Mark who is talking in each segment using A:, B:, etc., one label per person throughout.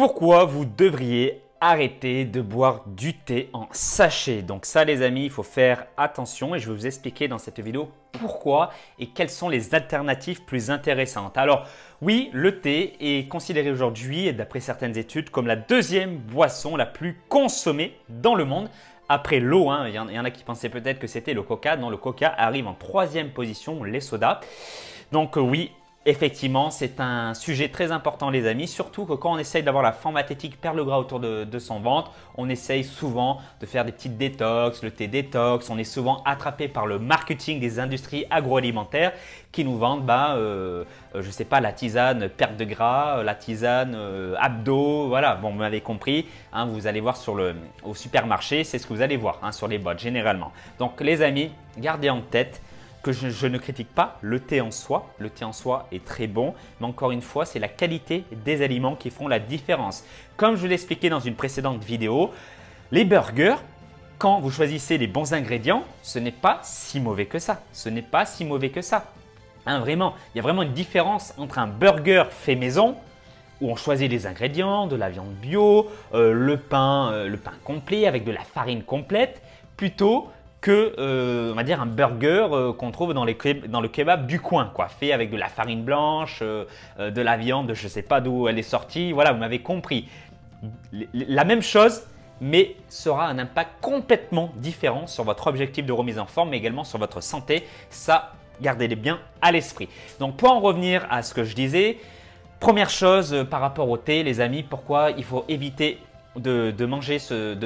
A: Pourquoi vous devriez arrêter de boire du thé en sachet? Donc ça les amis, il faut faire attention et je vais vous expliquer dans cette vidéo pourquoi et quelles sont les alternatives plus intéressantes. Alors oui, le thé est considéré aujourd'hui, d'après certaines études, comme la deuxième boisson la plus consommée dans le monde. Après l'eau, il y en a qui pensaient peut-être que c'était le coca. Non, le coca arrive en troisième position, les sodas. Donc oui, effectivement, c'est un sujet très important les amis, surtout que quand on essaye d'avoir la forme athlétique, perdre le gras autour de son ventre, on essaye souvent de faire des petites détox, le thé détox, on est souvent attrapé par le marketing des industries agroalimentaires qui nous vendent, je sais pas, la tisane perte de gras, la tisane abdos, voilà, bon vous m'avez compris, vous allez voir au supermarché, c'est ce que vous allez voir sur les boîtes généralement. Donc les amis, gardez en tête que je ne critique pas le thé en soi. Le thé en soi est très bon, mais encore une fois, c'est la qualité des aliments qui font la différence. Comme je vous l'ai expliqué dans une précédente vidéo, les burgers, quand vous choisissez les bons ingrédients, ce n'est pas si mauvais que ça. Ce n'est pas si mauvais que ça. Vraiment, il y a vraiment une différence entre un burger fait maison, où on choisit les ingrédients, de la viande bio, le pain complet avec de la farine complète, plutôt que on va dire un burger qu'on trouve dans le kebab du coin, quoi, fait avec de la farine blanche, de la viande, je ne sais pas d'où elle est sortie. Voilà, vous m'avez compris. La même chose, mais sera un impact complètement différent sur votre objectif de remise en forme, mais également sur votre santé. Ça, gardez-les bien à l'esprit. Donc, pour en revenir à ce que je disais, première chose par rapport au thé, les amis, pourquoi il faut éviter de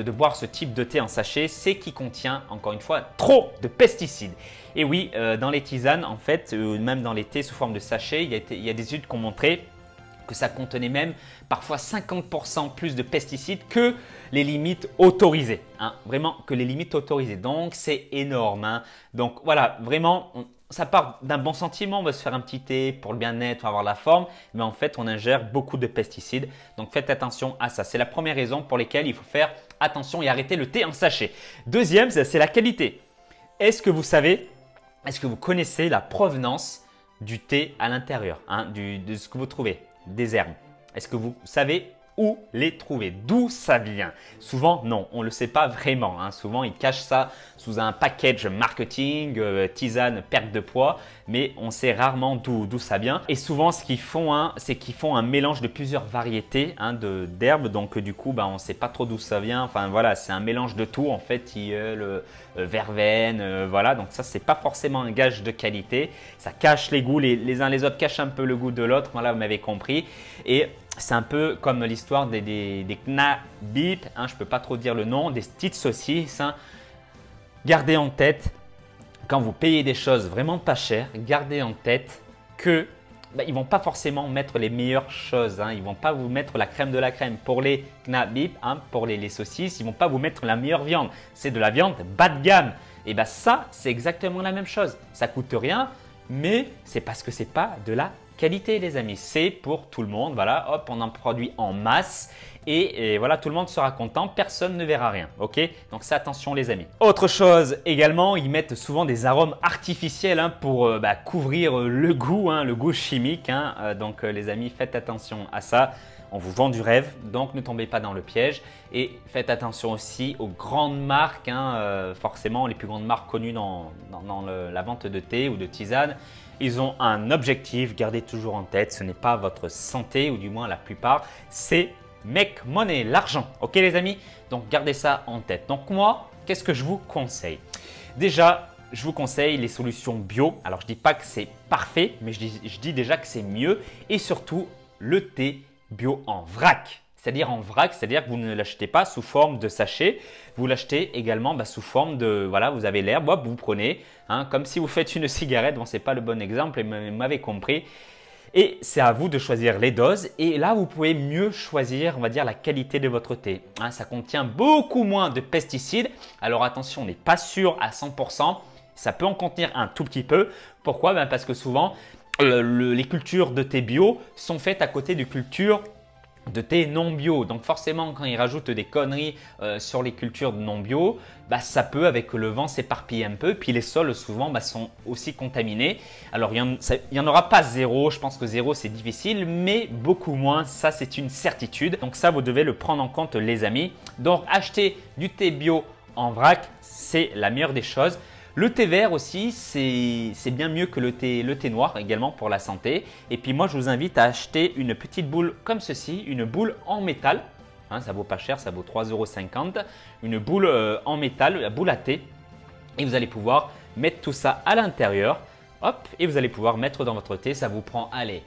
A: boire ce type de thé en sachet, c'est qu'il contient, encore une fois, trop de pesticides. Et oui, dans les tisanes, en fait, même dans les thés sous forme de sachet, il y a des études qui ont montré que ça contenait même parfois 50% plus de pesticides que les limites autorisées. Vraiment que les limites autorisées. Donc, c'est énorme. Donc, voilà, vraiment, ça part d'un bon sentiment, on va se faire un petit thé pour le bien-être, pour avoir la forme, mais en fait, on ingère beaucoup de pesticides. Donc, faites attention à ça. C'est la première raison pour laquelle il faut faire attention et arrêter le thé en sachet. Deuxième, c'est la qualité. Est-ce que vous savez, est-ce que vous connaissez la provenance du thé à l'intérieur, de ce que vous trouvez, des herbes? Est-ce que vous savez où les trouver? D'où ça vient? Souvent, non, on ne le sait pas vraiment. Souvent, ils cachent ça sous un package marketing, tisane, perte de poids, mais on sait rarement d'où ça vient. Et souvent, ce qu'ils font, c'est qu'ils font un mélange de plusieurs variétés d'herbes. Donc, du coup, on ne sait pas trop d'où ça vient. Enfin, voilà, c'est un mélange de tout. En fait, tilleul, verveine, voilà. Donc, ça, c'est pas forcément un gage de qualité. Ça cache les goûts. Les uns les autres cachent un peu le goût de l'autre. Voilà, vous m'avez compris. Et c'est un peu comme l'histoire des knabib, je ne peux pas trop dire le nom, des petites saucisses. Gardez en tête, quand vous payez des choses vraiment pas chères, gardez en tête que ils ne vont pas forcément mettre les meilleures choses. Ils ne vont pas vous mettre la crème de la crème. Pour les knabib, pour les saucisses, ils ne vont pas vous mettre la meilleure viande. C'est de la viande bas de gamme. Et ça, c'est exactement la même chose. Ça ne coûte rien, mais c'est parce que ce n'est pas de la qualité les amis, c'est pour tout le monde. Voilà, hop, on en produit en masse et voilà, tout le monde sera content, personne ne verra rien. Ok, donc c'est attention les amis. Autre chose également, ils mettent souvent des arômes artificiels pour couvrir le goût chimique. Donc les amis, faites attention à ça. On vous vend du rêve, donc ne tombez pas dans le piège. Et faites attention aussi aux grandes marques, forcément les plus grandes marques connues dans la vente de thé ou de tisane. Ils ont un objectif, gardez toujours en tête, ce n'est pas votre santé ou du moins la plupart, c'est make money, l'argent. Ok les amis? Donc gardez ça en tête. Donc moi, qu'est-ce que je vous conseille? Déjà, je vous conseille les solutions bio. Alors je ne dis pas que c'est parfait, mais je dis déjà que c'est mieux. Et surtout, le thé bio en vrac. C'est-à-dire en vrac, c'est-à-dire que vous ne l'achetez pas sous forme de sachet, vous l'achetez également sous forme de, voilà, vous avez l'herbe, vous prenez, comme si vous faites une cigarette, bon c'est pas le bon exemple, mais vous m'avez compris. Et c'est à vous de choisir les doses et là vous pouvez mieux choisir, on va dire, la qualité de votre thé. Ça contient beaucoup moins de pesticides, alors attention, on n'est pas sûr à 100%, ça peut en contenir un tout petit peu. Pourquoi? Parce que souvent, les cultures de thé bio sont faites à côté de cultures de thé non bio. Donc forcément, quand ils rajoutent des conneries sur les cultures non bio, bah, ça peut avec le vent s'éparpiller un peu. Puis les sols souvent sont aussi contaminés. Alors il n'y en aura pas zéro, je pense que zéro c'est difficile, mais beaucoup moins, ça c'est une certitude. Donc ça vous devez le prendre en compte les amis. Donc acheter du thé bio en vrac, c'est la meilleure des choses. Le thé vert aussi, c'est bien mieux que le thé noir également pour la santé. Et puis moi, je vous invite à acheter une petite boule comme ceci, une boule en métal. Hein, ça vaut pas cher, ça vaut 3,50 €. Une boule en métal, la boule à thé. Et vous allez pouvoir mettre tout ça à l'intérieur. Hop, et vous allez pouvoir mettre dans votre thé. Ça vous prend, allez,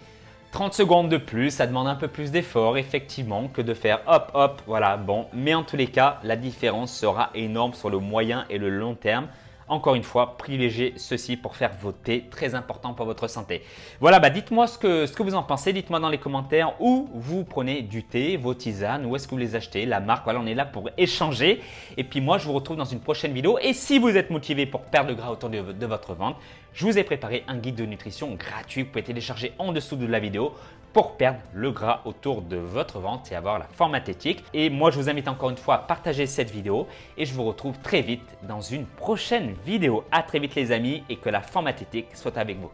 A: 30 secondes de plus, ça demande un peu plus d'effort effectivement que de faire hop hop, voilà, bon. Mais en tous les cas, la différence sera énorme sur le moyen et le long terme. Encore une fois, privilégiez ceci pour faire vos thés, très important pour votre santé. Voilà, bah dites-moi ce que vous en pensez, dites-moi dans les commentaires où vous prenez du thé, vos tisanes, où est-ce que vous les achetez, la marque, voilà, on est là pour échanger. Et puis moi, je vous retrouve dans une prochaine vidéo. Et si vous êtes motivé pour perdre le gras autour de votre ventre, je vous ai préparé un guide de nutrition gratuit. Vous pouvez télécharger en dessous de la vidéo pour perdre le gras autour de votre ventre et avoir la forme athétique. Et moi, je vous invite encore une fois à partager cette vidéo et je vous retrouve très vite dans une prochaine vidéo. À très vite les amis et que la forme athétique soit avec vous.